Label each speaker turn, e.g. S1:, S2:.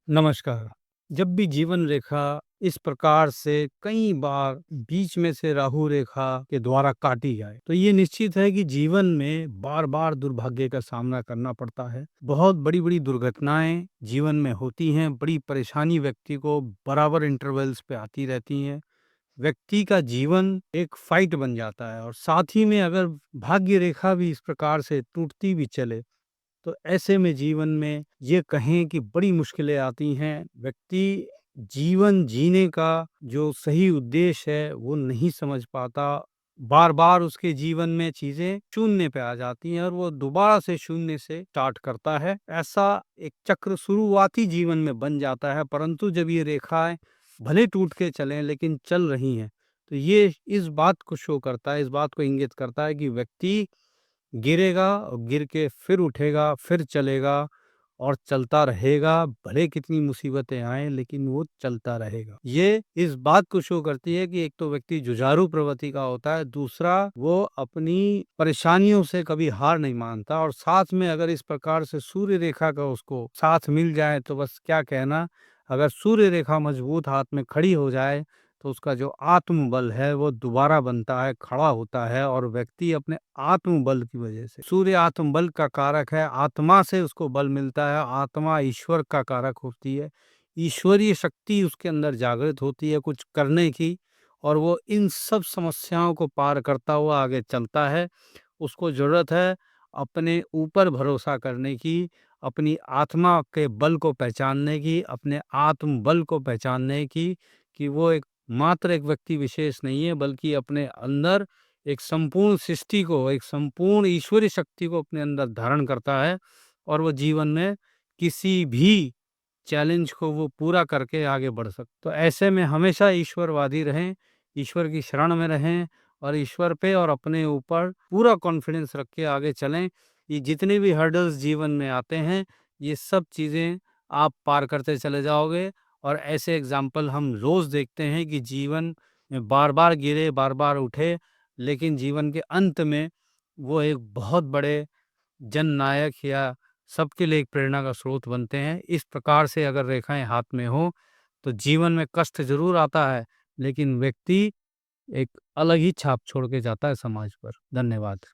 S1: नमस्कार। जब भी जीवन रेखा इस प्रकार से कई बार बीच में से राहु रेखा के द्वारा काटी जाए, तो ये निश्चित है कि जीवन में बार-बार दुर्भाग्य का सामना करना पड़ता है। बहुत बड़ी-बड़ी दुर्घटनाएँ जीवन में होती हैं, बड़ी परेशानी व्यक्ति को बराबर इंटरवल्स पे आती रहती हैं। व्यक्ति का जीवन एक फाइट बन जाता है और साथ ही में अगर भाग्य रेखा भी इस प्रकार से टूटती भी चले, तो ऐसे में जीवन में ये कहें कि बड़ी मुश्किलें आती हैं। व्यक्ति जीवन जीने का जो सही उद्देश्य है, वो नहीं समझ पाता। बार-बार उसके जीवन में चीज़ें शून्य पे आ जाती हैं और वो दोबारा से शून्य से स्टार्ट करता है। ऐसा एक चक्र शुरुआती जीवन में बन जाता है, परंतु जब ये रेखाएँ भले टूट के चलें लेकिन चल रही हैं, तो ये इस बात को शो करता है, इस बात को इंगित करता है कि व्यक्ति गिरेगा और गिर के फिर उठेगा, फिर चलेगा और चलता रहेगा, भले कितनी मुसीबतें आएँ लेकिन वो चलता रहेगा। ये इस बात को शो करती है कि एक तो व्यक्ति जुझारू प्रवृत्ति का होता है, दूसरा वो अपनी परेशानियों से कभी हार नहीं मानता और साथ में अगर इस प्रकार से सूर्य रेखा का उसको साथ मिल जाए तो बस क्या कहना, अगर सूर्य रेखा मजबूत हाथ में खड़ी हो जाए तो उसका जो आत्मबल है वो दोबारा बनता है, खड़ा होता है और व्यक्ति अपने आत्मबल की वजह से, सूर्य आत्मबल का कारक है, आत्मा से उसको बल मिलता है, आत्मा ईश्वर का कारक होती है, ईश्वरीय शक्ति उसके अंदर जागृत होती है कुछ करने की और वो इन सब समस्याओं को पार करता हुआ आगे चलता है। उसको ज़रूरत है अपने ऊपर भरोसा करने की, अपनी आत्मा के बल को पहचानने की, अपने आत्मबल को पहचानने की कि वो एक मात्र एक व्यक्ति विशेष नहीं है बल्कि अपने अंदर एक संपूर्ण सृष्टि को, एक संपूर्ण ईश्वरीय शक्ति को अपने अंदर धारण करता है और वो जीवन में किसी भी चैलेंज को वो पूरा करके आगे बढ़ तो ऐसे में हमेशा ईश्वरवादी रहें, ईश्वर की शरण में रहें और ईश्वर पे और अपने ऊपर पूरा कॉन्फिडेंस रख के आगे चलें। ये जितने भी हर्डल्स जीवन में आते हैं, ये सब चीज़ें आप पार करते चले जाओगे और ऐसे एग्ज़ाम्पल हम रोज़ देखते हैं कि जीवन में बार-बार गिरे, बार-बार उठे, लेकिन जीवन के अंत में वो एक बहुत बड़े जननायक या सबके लिए एक प्रेरणा का स्रोत बनते हैं। इस प्रकार से अगर रेखाएँ हाथ में हों, तो जीवन में कष्ट ज़रूर आता है, लेकिन व्यक्ति एक अलग ही छाप छोड़ के जाता है समाज पर। धन्यवाद।